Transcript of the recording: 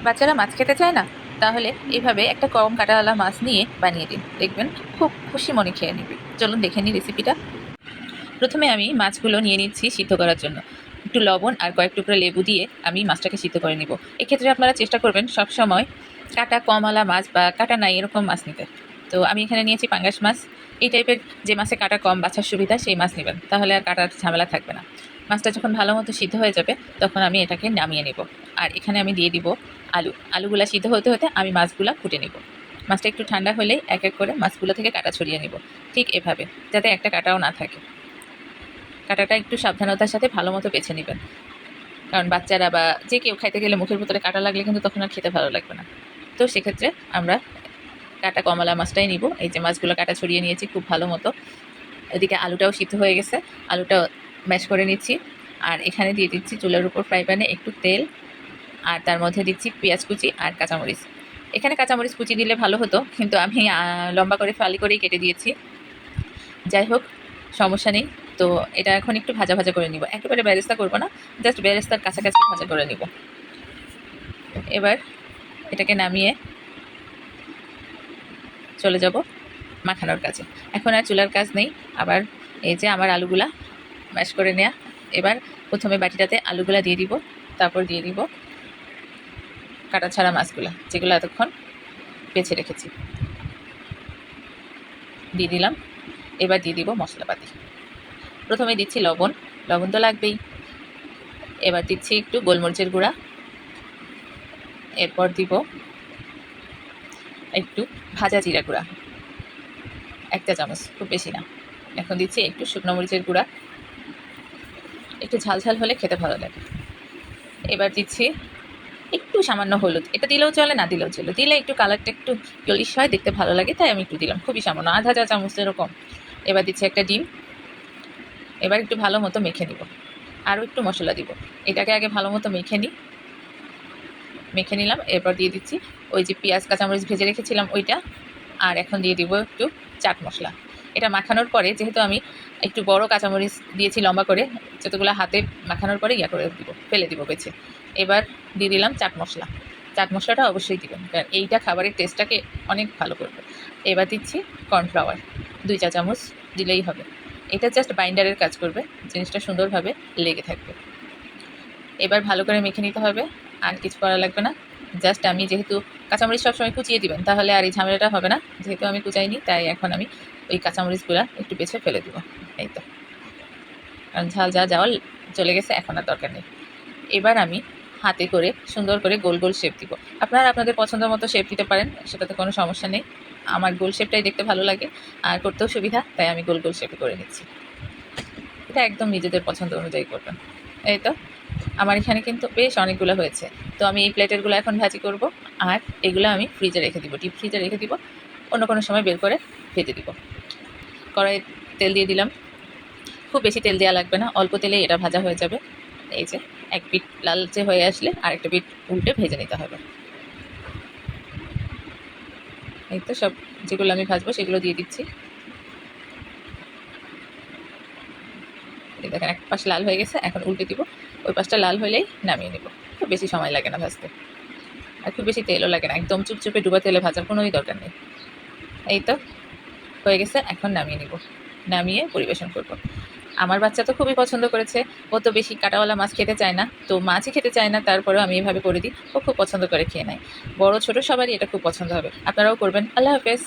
বাচ্চারা মাছ খেতে চায় না, তাহলে এইভাবে একটা কম কাঁটাওয়ালা মাছ নিয়ে বানিয়ে দিন, দেখবেন খুব খুশি মনে খেয়ে নেবে। চলুন দেখে নিই রেসিপিটা। প্রথমে আমি মাছগুলো নিয়ে নিচ্ছি সিদ্ধ করার জন্য। একটু লবণ আর কয়েক টুকরো লেবু দিয়ে আমি মাছটাকে সিদ্ধ করে নিব। এক্ষেত্রে আপনারা চেষ্টা করবেন সবসময় কাঁটা কমওয়ালা মাছ বা কাঁটা নাই এরকম মাছ নিতে। তো আমি এখানে নিয়েছি পাঙ্গাস মাছ। এই টাইপের যে মাছে কাঁটা কম বাছার সুবিধা সেই মাছ নেবেন, তাহলে আর কাঁটার ঝামেলা থাকবে না। মাছটা যখন ভালো মতো সিদ্ধ হয়ে যাবে তখন আমি এটাকে নামিয়ে নেব। আর এখানে আমি দিয়ে দিব আলুগুলা সিদ্ধ হতে হতে আমি মাছগুলা ফুটে নেব। মাছটা একটু ঠান্ডা হলেই এক এক করে মাছগুলো থেকে কাঁটা ছড়িয়ে নেব, ঠিক এভাবে, যাতে একটা কাঁটাও না থাকে। কাঁটাটা একটু সাবধানতার সাথে ভালো মতো বেছে নেবেন, কারণ বাচ্চারা বা যে কেউ খাইতে গেলে মুখের ভিতরে কাঁটা লাগলে কিন্তু তখন আর খেতে ভালো লাগবে না। তো সেক্ষেত্রে আমরা কাঁটা কমলা মাছটাই নিব। এই যে মাছগুলো কাঁটা ছড়িয়ে নিয়েছি খুব ভালো মতো। এদিকে আলুটাও সিদ্ধ হয়ে গেছে, আলুটা ম্যাশ করে নিচ্ছি। আর এখানে দিয়ে দিচ্ছি চুলার উপর ফ্রাই প্যানে একটু তেল, আর তার মধ্যে দিচ্ছি পেঁয়াজ কুচি আর কাঁচামরিচ। এখানে কাঁচামরিচ কুচি দিলে ভালো হতো, কিন্তু আমি লম্বা করে ফালি করেই কেটে দিয়েছি। যাই হোক, সমস্যা নেই। তো এটা এখন একটু ভাজা ভাজা করে নিব, একেবারে বেরেস্তা করবো না, জাস্ট বেরেস্তার কাছাকাছি ভাজা করে নিব। এবার এটাকে নামিয়ে চলে যাব মাখানোর কাজে। এখন আর চুলার কাজ নেই। আবার এই যে আমার আলুগুলা ম্যাশ করে নেওয়া। এবার প্রথমে বাটিটাতে আলুগুলা দিয়ে দিব, তারপর দিয়ে দিব কাটা ছাড়া মাছগুলা, যেগুলো এতক্ষণ বেছে রেখেছি, দিয়ে দিলাম। এবার দিয়ে দিব মশলাপাতি। প্রথমে দিচ্ছি লবণ, লবণ তো লাগবেই। এবার দিচ্ছি একটু গোলমরিচের গুঁড়া। এরপর দিব একটু ভাজা জিরা গুঁড়া, 1 চা চামচ, খুব বেশি না। এখন দিচ্ছি একটু শুকনো মরিচের গুঁড়া, একটু ঝাল ঝাল হলে খেতে ভালো লাগে। এবার দিচ্ছি একটু সামান্য হলুদ, এটা দিলেও চলে না দিলেও চলে, দিলে একটু কালারটা একটু জলিশ হয়, দেখতে ভালো লাগে, তাই আমি একটু দিলাম, খুবই সামান্য, আধা চা চামচ এরকম। এবার দিচ্ছি একটা ডিম। এবার একটু ভালো মতো মেখে নিব, আরও একটু মশলা দিব। এটাকে আগে ভালো মতো মেখে নিলাম। এরপর দিয়ে দিচ্ছি ওই যে পেঁয়াজ কাঁচামরিচ ভেজে রেখেছিলাম ওইটা। আর এখন দিয়ে দিব একটু চাট মশলা। এটা মাখানোর পরে, যেহেতু আমি একটু বড় কাঁচামরিচ দিয়েছি লম্বা করে, যতগুলো হাতে মাখানোর পরে করে দিব, ফেলে দিব বেছে। এবার দিয়ে দিলাম চাট মশলা। চাট মশলাটা অবশ্যই দিবেন, কারণ এইটা খাবারের টেস্টটাকে অনেক ভালো করবে। এবার দিচ্ছি কর্নফ্লাওয়ার, 2 চা চামচ দিলেই হবে। এটা জাস্ট বাইন্ডারের কাজ করবে, জিনিসটা সুন্দরভাবে লেগে থাকবে। এবার ভালো করে মেখে নিতে হবে, আর কিছু করা লাগবে না। জাস্ট আমি যেহেতু কাঁচামরিচ সবসময় কুচিয়ে দিবেন, তাহলে আর এই ঝামেলাটা হবে না। যেহেতু আমি কুচাইনি, তাই এখন আমি ওই কাঁচামরিচগুলো একটু বেছে ফেলে দিব। এই তো, কারণ ঝাল যাওয়া চলে গেছে, এখন আর দরকার নেই। এবার আমি হাতে করে সুন্দর করে গোল গোল শেপ দিব। আপনারা আপনাদের পছন্দ মতো শেপ দিতে পারেন, সেটাতে কোনো সমস্যা নেই। আমার গোল শেপটাই দেখতে ভালো লাগে আর করতেও সুবিধা, তাই আমি গোল গোল শেপে করে নিচ্ছি। এটা একদম নিজেদের পছন্দ অনুযায়ী করবেন। এই তো, আমার এখানে কিন্তু বেশ অনেকগুলো হয়েছে। তো আমি এই প্লেটেরগুলো এখন ভাজি করব, আর এগুলো আমি ফ্রিজে রেখে দিব, ডিপ ফ্রিজে রেখে দিব। অন্য কোনো সময় বের করে ভেজে দিব। কড়াইয়ে তেল দিয়ে দিলাম। খুব বেশি তেল দেওয়া লাগবে না, অল্প তেলেই এটা ভাজা হয়ে যাবে। এই যে এক পিঠ লালচে হয়ে আসলে আরেকটা পিঠ উল্টে ভেজে নিতে হবে। এই তো, সব যেগুলো আমি ভাজবো সেগুলো দিয়ে দিচ্ছি। এই দেখেন এক পাশ লাল হয়ে গেছে, এখন উল্টে দিব। ওই পাশটা লাল হলেই নামিয়ে নেব। খুব বেশি সময় লাগে না ভাজতে, আর খুব বেশি তেলও লাগে না, একদম চুপচুপে ডুবা তেলে ভাজার কোনোই দরকার নেই। এই তো হয়ে গেছে, এখন নামিয়ে নিব। নামিয়ে পরিবেশন করব। আমার বাচ্চা তো খুবই পছন্দ করেছে। ও তো বেশি কাঁটাওয়ালা মাছ খেতে চায় না, তো মাছই খেতে চায় না, তারপরেও আমি এভাবে করে দিই, ও খুব পছন্দ করে খেয়ে নেয়। বড় ছোট সবারই এটা খুব পছন্দ হবে। আপনারাও করবেন। আল্লাহ হাফেজ।